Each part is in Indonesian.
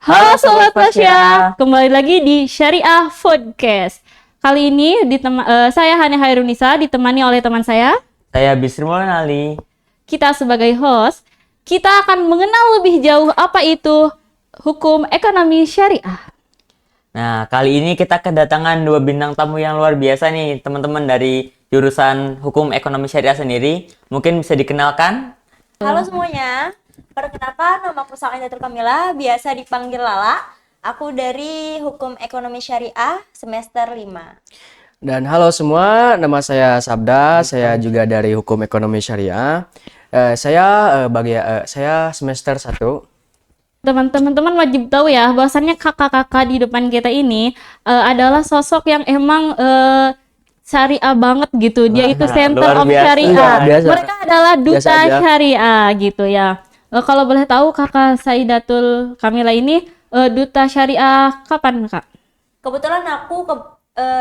Halo Sobat Fasya, kembali lagi di Syariah Podcast. Kali ini saya Hani Hairunisa ditemani oleh teman saya Bisri Maulana Ali. Kita sebagai host, kita akan mengenal lebih jauh apa itu hukum ekonomi syariah. Nah, kali ini kita kedatangan dua bintang tamu yang luar biasa nih, teman-teman dari jurusan Hukum Ekonomi Syariah sendiri. Mungkin bisa dikenalkan? Halo semuanya, perkenalkan nama aku Sakinatul Kamila, biasa dipanggil Lala. Aku dari Hukum Ekonomi Syariah semester 5. Dan halo semua, nama saya Sabda, saya juga dari Hukum Ekonomi Syariah. Saya semester 1. Teman-teman wajib tahu ya, bahwasannya kakak-kakak di depan kita ini adalah sosok yang emang syariah banget gitu. Dia itu center luar of biasa. syariah. Luar biasa. Mereka adalah duta Biasa aja. syariah gitu ya. Kalau boleh tahu kakak Saidatul Kamila ini duta syariah kapan kak? Kebetulan aku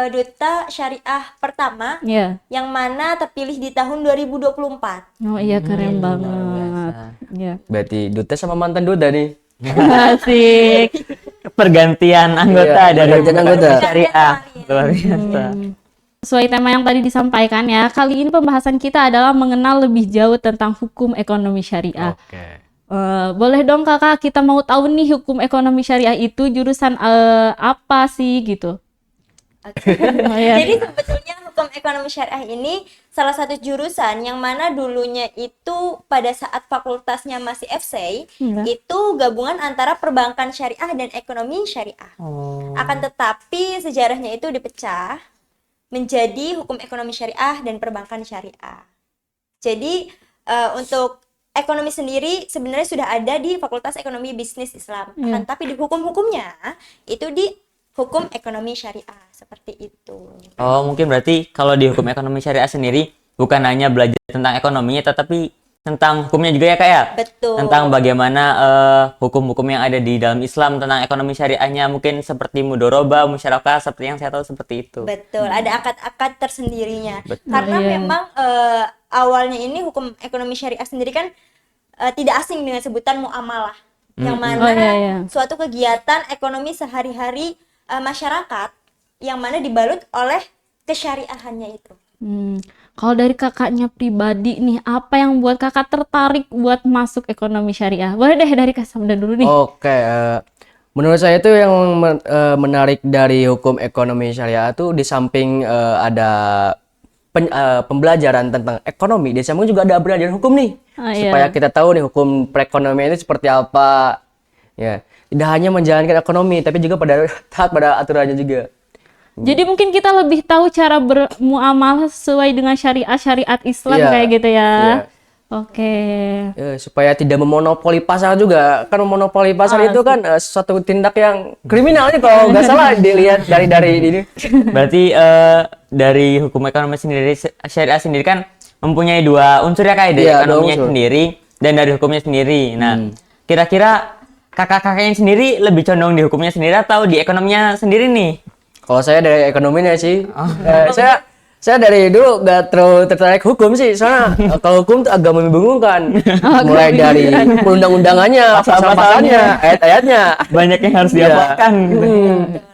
duta syariah pertama Iya. yang mana terpilih di tahun 2024. Oh iya keren banget. biasa. Iya. Berarti duta sama mantan duta nih. Asik. Pergantian anggota Iya, dari pergantian anggota. Syariah. Luar biasa. Sesuai tema yang tadi disampaikan ya, kali ini pembahasan kita adalah mengenal lebih jauh tentang hukum ekonomi syariah. Oke. Boleh dong kakak, kita mau tahu nih hukum ekonomi syariah itu jurusan apa sih gitu? Oke. Oh, iya. Jadi sebetulnya Hukum Ekonomi Syariah ini salah satu jurusan yang mana dulunya itu pada saat fakultasnya masih FSI, Iya. itu gabungan antara perbankan syariah dan ekonomi syariah. Oh. Akan tetapi sejarahnya itu dipecah menjadi hukum ekonomi syariah dan perbankan syariah. Jadi untuk ekonomi sendiri sebenarnya sudah ada di Fakultas Ekonomi Bisnis Islam. Akan tapi di hukum-hukumnya itu di hukum ekonomi syariah seperti itu. Oh, mungkin berarti kalau di Hukum Ekonomi Syariah sendiri bukan hanya belajar tentang ekonominya, tetapi tentang hukumnya juga ya kak ya? Betul. Tentang bagaimana hukum-hukum yang ada di dalam Islam tentang ekonomi syariahnya, mungkin seperti mudoroba, musyarakah, seperti yang saya tahu seperti itu. Betul, ada akad-akad tersendirinya. Betul. Karena Iya. memang awalnya ini hukum ekonomi syariah sendiri kan tidak asing dengan sebutan muamalah. Yang mana Oh, iya, iya. suatu kegiatan ekonomi sehari-hari masyarakat yang mana dibalut oleh kesyariahannya itu. Kalau dari kakaknya pribadi nih, apa yang buat kakak tertarik buat masuk ekonomi syariah? Boleh deh dari Kak Sabda dulu nih. Oke, menurut saya itu yang menarik dari hukum ekonomi syariah itu di samping ada pembelajaran tentang ekonomi, di samping juga ada pembelajaran hukum nih. Oh, iya. Supaya kita tahu nih hukum perekonomian itu seperti apa. Ya, tidak hanya menjalankan ekonomi tapi juga taat pada aturannya juga. Jadi mungkin kita lebih tahu cara bermuamalah sesuai dengan syariat Islam Iya. kayak gitu ya. Iya. Oke. Supaya tidak memonopoli pasar juga. Kan memonopoli pasar itu kan suatu tindak yang kriminal nih kalau nggak salah dilihat dari ini. Berarti dari hukum ekonomi sendiri, syariah sendiri kan mempunyai dua unsur ya kak, dari Iya, dua ekonominya unsur. sendiri dan dari hukumnya sendiri. Nah, kira-kira kakak-kakaknya sendiri lebih condong di hukumnya sendiri atau di ekonominya sendiri nih? Kalau saya dari ekonominya sih, saya dari dulu nggak terlalu tertarik hukum sih, soalnya kalau hukum tuh agak membingungkan, mulai dari undang-undangannya, pasal-pasalnya, ayat-ayatnya. Banyak yang harus dihafalkan.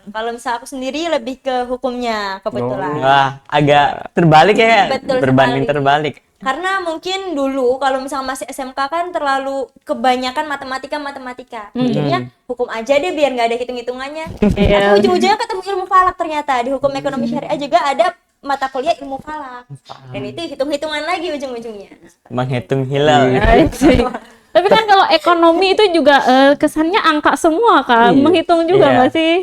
Kalau misalnya aku sendiri lebih ke hukumnya kebetulan. Wah, agak terbalik ya, Betul berbanding sekali. terbalik. Karena mungkin dulu kalau misalnya masih SMK kan terlalu kebanyakan matematika. Jadinya hukum aja deh biar nggak ada hitung-hitungannya. Tapi ujung-ujungnya ketemu ilmu falak ternyata. Di hukum ekonomi syariah juga ada mata kuliah ilmu falak. Dan itu hitung-hitungan lagi ujung-ujungnya. Menghitung hilal. Asik. Tapi kan kalau ekonomi itu juga kesannya angka semua kan, menghitung juga Iya. nggak sih?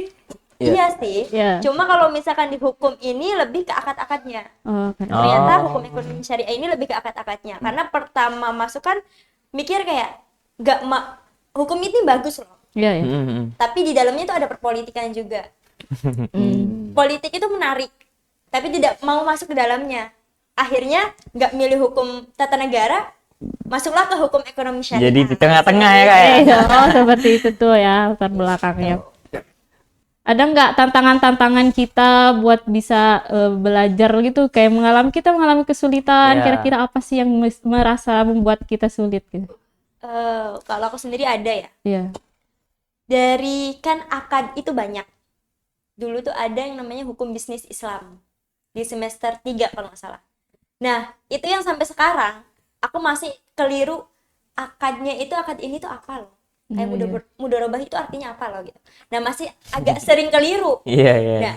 Iya sih. Iya. Cuma kalau misalkan di hukum ini lebih ke akad-akadnya. Oh, keren. Ternyata hukum ekonomi syariah ini lebih ke akad-akadnya. Karena pertama masuk kan mikir kayak hukum ini bagus loh. Iya, iya. Tapi di dalamnya itu ada perpolitikan juga. Politik itu menarik, tapi tidak mau masuk ke dalamnya. Akhirnya nggak milih hukum tata negara, masuklah ke hukum ekonomi syariah. Jadi di tengah-tengah ya kak ya. Oh, seperti itu tuh ya latar belakangnya. Ada nggak tantangan-tantangan kita buat bisa belajar gitu, kayak kita mengalami kesulitan, Iya. kira-kira apa sih yang merasa membuat kita sulit gitu? Kalau aku sendiri ada ya. Iya. Dari kan akad itu banyak. Dulu tuh ada yang namanya hukum bisnis Islam di semester 3 kalau nggak salah. Nah, itu yang sampai sekarang aku masih keliru akad ini tuh apa loh. Kayak mudorobah itu artinya apa loh gitu. Nah, masih agak sering keliru. Iya, iya. Nah,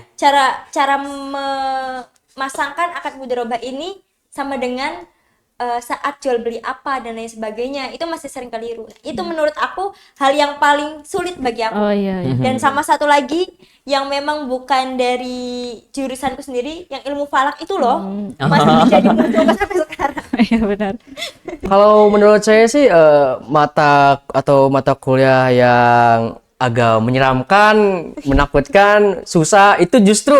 cara memasangkan akad mudharabah ini sama dengan saat jual beli apa dan lain sebagainya itu masih sering keliru. Itu menurut aku hal yang paling sulit bagi aku. Oh iya, iya. Dan sama satu lagi yang memang bukan dari jurusanku sendiri, yang ilmu falak itu loh masih menjadi musuh sampai sekarang. Iya benar. Kalau menurut saya sih mata kuliah yang agak menyeramkan, menakutkan, susah itu justru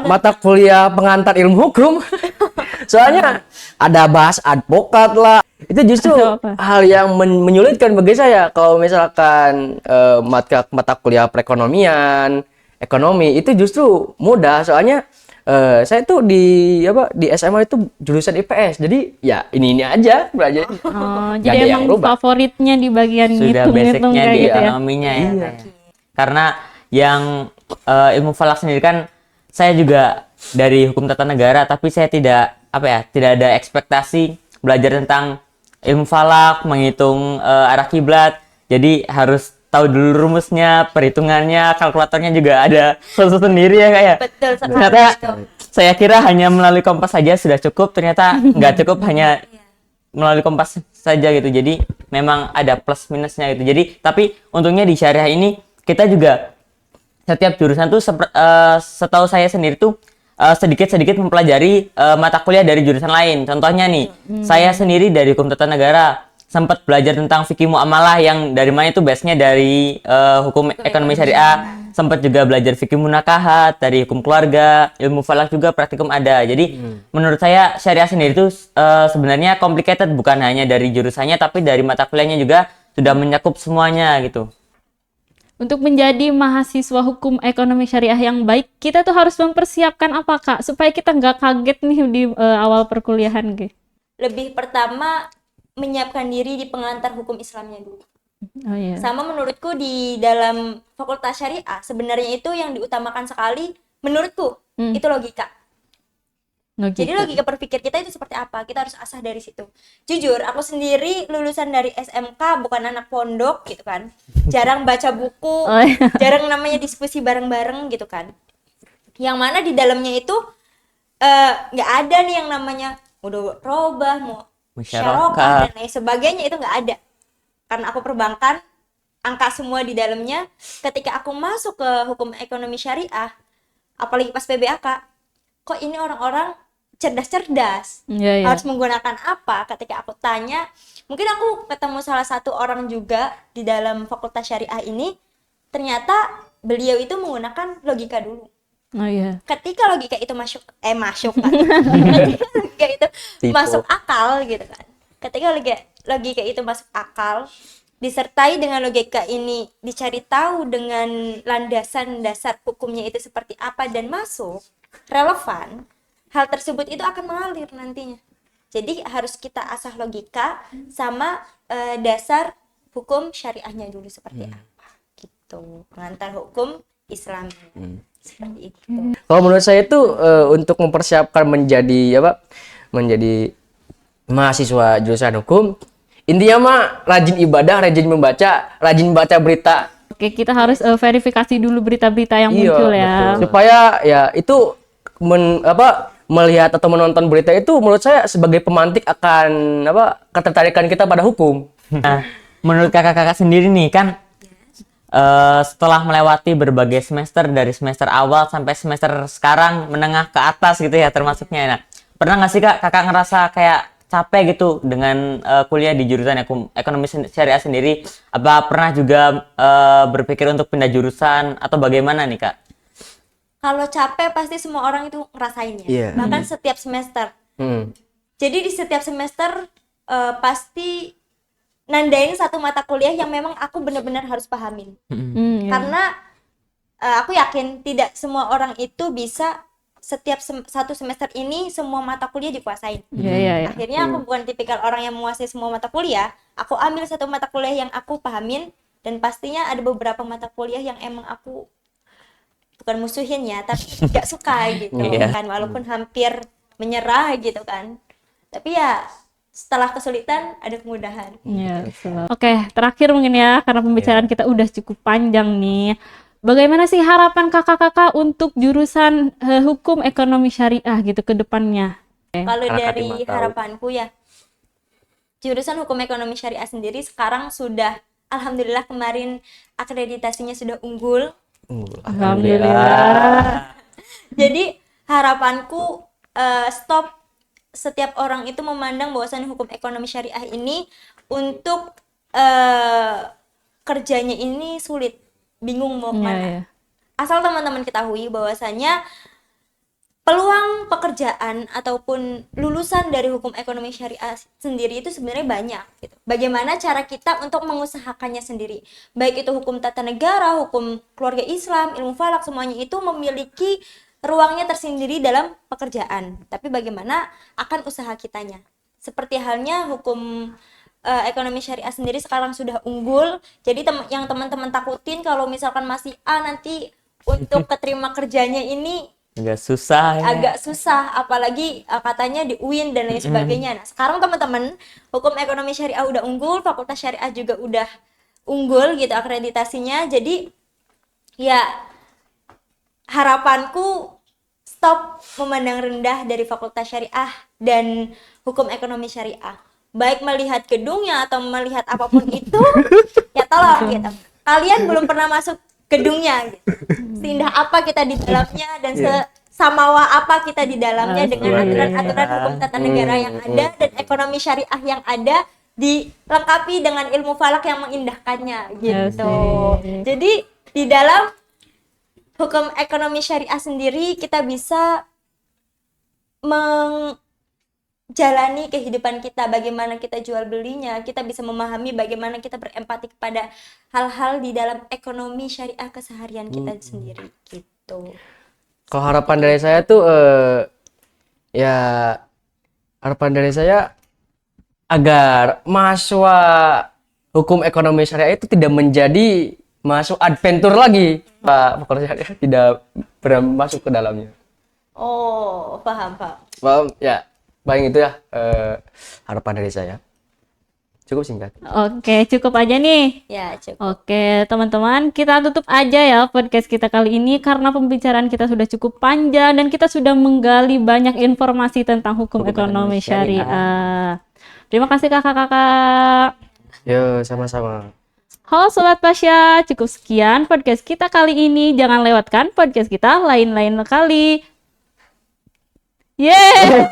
mata kuliah pengantar ilmu hukum. Soalnya ada bahas advokat lah. Itu justru hal yang menyulitkan bagi saya. Kalau misalkan mata kuliah perekonomian, ekonomi itu justru mudah. Soalnya saya tuh di SMA itu jurusan IPS. Jadi ya ini aja belajar. Oh, Nggak jadi ada yang emang berubah. favoritnya di bagian Sudah ngitung-ngitung basicnya kayak di gitu ya. ekonominya ya. Karena yang ilmu falak sendiri kan saya juga dari hukum tata negara, tapi saya tidak ada ekspektasi belajar tentang ilmu falak, menghitung arah kiblat. Jadi harus tahu dulu rumusnya, perhitungannya, kalkulatornya juga ada khusus sendiri ya Kak ya. Betul sekali. Ternyata saya kira hanya melalui Kompas saja sudah cukup, ternyata nggak cukup hanya melalui Kompas saja gitu. Jadi memang ada plus minusnya gitu. Jadi tapi untungnya di syariah ini kita juga setiap jurusan tuh setahu saya sendiri tuh sedikit-sedikit mempelajari mata kuliah dari jurusan lain. Contohnya nih, saya sendiri dari hukum tata negara sempat belajar tentang fikih muamalah yang dari mana itu base-nya dari hukum ekonomi syariah. Sempat juga belajar fikih munakahat dari hukum keluarga, ilmu falak juga praktikum ada. Jadi menurut saya syariah sendiri itu sebenarnya complicated, bukan hanya dari jurusannya tapi dari mata kuliahnya juga sudah mencakup semuanya gitu. Untuk menjadi mahasiswa hukum ekonomi syariah yang baik, kita tuh harus mempersiapkan apa Kak? Supaya kita nggak kaget nih di awal perkuliahan gitu. Lebih pertama menyiapkan diri di pengantar hukum Islamnya dulu. Oh iya. Sama menurutku di dalam fakultas syariah sebenarnya itu yang diutamakan sekali menurutku itu logika. Jadi logika berpikir kita itu seperti apa, kita harus asah dari situ. Jujur, aku sendiri lulusan dari SMK, bukan anak pondok gitu kan. Jarang baca buku, jarang namanya diskusi bareng-bareng gitu kan. Yang mana di dalamnya itu nggak ada nih yang namanya mudharabah, musyarakah dan lain sebagainya, itu nggak ada. Karena aku perbankan, angka semua di dalamnya. Ketika aku masuk ke hukum ekonomi syariah, apalagi pas PBAK, kok ini orang-orang cerdas-cerdas, harus menggunakan apa? Ketika aku tanya, mungkin aku ketemu salah satu orang juga di dalam fakultas syariah ini, ternyata beliau itu menggunakan logika dulu. Oh iya. Ketika logika itu masuk kan? Ketika logika itu masuk akal gitu kan. Ketika logika itu masuk akal, disertai dengan logika ini dicari tahu dengan landasan dasar hukumnya itu seperti apa dan masuk relevan, hal tersebut itu akan mengalir nantinya. Jadi harus kita asah logika sama dasar hukum syariahnya dulu seperti apa gitu. Pengantar hukum Islam seperti itu. Kalau menurut saya itu untuk mempersiapkan menjadi mahasiswa jurusan hukum, intinya mah rajin ibadah, rajin membaca, rajin baca berita. Oke, kita harus verifikasi dulu berita-berita yang muncul ya. Betul. Supaya ya itu melihat atau menonton berita itu menurut saya sebagai pemantik akan ketertarikan kita pada hukum. Nah, menurut kakak-kakak sendiri nih kan setelah melewati berbagai semester dari semester awal sampai semester sekarang menengah ke atas gitu ya termasuknya. Nah, pernah nggak sih kakak ngerasa kayak capek gitu dengan kuliah di jurusan ekonomi syariah sendiri? Apa pernah juga berpikir untuk pindah jurusan atau bagaimana nih Kak? Kalau capek pasti semua orang itu ngerasainnya. Bahkan setiap semester. Jadi di setiap semester pasti nandain satu mata kuliah yang memang aku benar-benar harus pahamin. Karena aku yakin tidak semua orang itu bisa setiap satu semester ini semua mata kuliah dikuasain. Akhirnya aku bukan tipikal orang yang menguasai semua mata kuliah. Aku ambil satu mata kuliah yang aku pahamin, Dan pastinya ada beberapa mata kuliah yang emang aku bukan musuhin ya, tapi gak suka gitu Iya. kan, walaupun hampir menyerah gitu kan. Tapi ya setelah kesulitan ada kemudahan. Ya, betul. Oke, terakhir mungkin ya, karena pembicaraan kita udah cukup panjang nih. Bagaimana sih harapan kakak-kakak untuk jurusan hukum ekonomi syariah gitu ke depannya? Kalau Karena dari Kak Tima tahu. harapanku ya, jurusan hukum ekonomi syariah sendiri sekarang sudah, alhamdulillah kemarin akreditasinya sudah unggul. Alhamdulillah. Jadi harapanku stop setiap orang itu memandang bahwasannya hukum ekonomi syariah ini untuk kerjanya ini sulit, bingung mau Iya, kemana. iya. Asal teman-teman ketahui bahwasanya peluang pekerjaan ataupun lulusan dari hukum ekonomi syariah sendiri itu sebenarnya banyak gitu. Bagaimana cara kita untuk mengusahakannya sendiri, baik itu hukum tata negara, hukum keluarga Islam, ilmu falak, semuanya itu memiliki ruangnya tersendiri dalam pekerjaan. Tapi bagaimana akan usaha kitanya, seperti halnya hukum ekonomi syariah sendiri sekarang sudah unggul. Jadi yang teman-teman takutin kalau misalkan masih nanti untuk keterima kerjanya ini Agak susah ya. agak susah, apalagi katanya di UIN dan lain sebagainya. Nah, sekarang teman-teman, hukum ekonomi syariah udah unggul, fakultas syariah juga udah unggul gitu akreditasinya. Jadi ya harapanku stop memandang rendah dari fakultas syariah dan hukum ekonomi syariah. Baik melihat gedungnya atau melihat apapun itu, ya tolong gitu. Kalian belum pernah masuk gedungnya gitu. Seindah apa kita di dalamnya dan samawa apa kita di dalamnya dengan aturan-aturan hukum tata negara yang ada dan ekonomi syariah yang ada, dilengkapi dengan ilmu falak yang mengindahkannya gitu. Jadi di dalam hukum ekonomi syariah sendiri kita bisa menjalani kehidupan kita, bagaimana kita jual belinya, kita bisa memahami bagaimana kita berempati kepada hal-hal di dalam ekonomi syariah keseharian kita sendiri gitu. Kalau harapan dari saya tuh ya harapan dari saya agar mahasiswa hukum ekonomi syariah itu tidak menjadi mahasiswa adventure lagi, Pak. Fakultas syariah tidak pernah masuk ke dalamnya. Oh, paham. Paham ya, paling itu ya harapan dari saya. Cukup singkat. Oke, cukup aja nih. Ya, cukup. Oke, teman-teman, kita tutup aja ya podcast kita kali ini karena pembicaraan kita sudah cukup panjang dan kita sudah menggali banyak informasi tentang hukum ekonomi syariah. Terima kasih kakak-kakak. Yo, sama-sama. Halo Sobat Pasya, cukup sekian podcast kita kali ini. Jangan lewatkan podcast kita lain-lain kali. Yeay!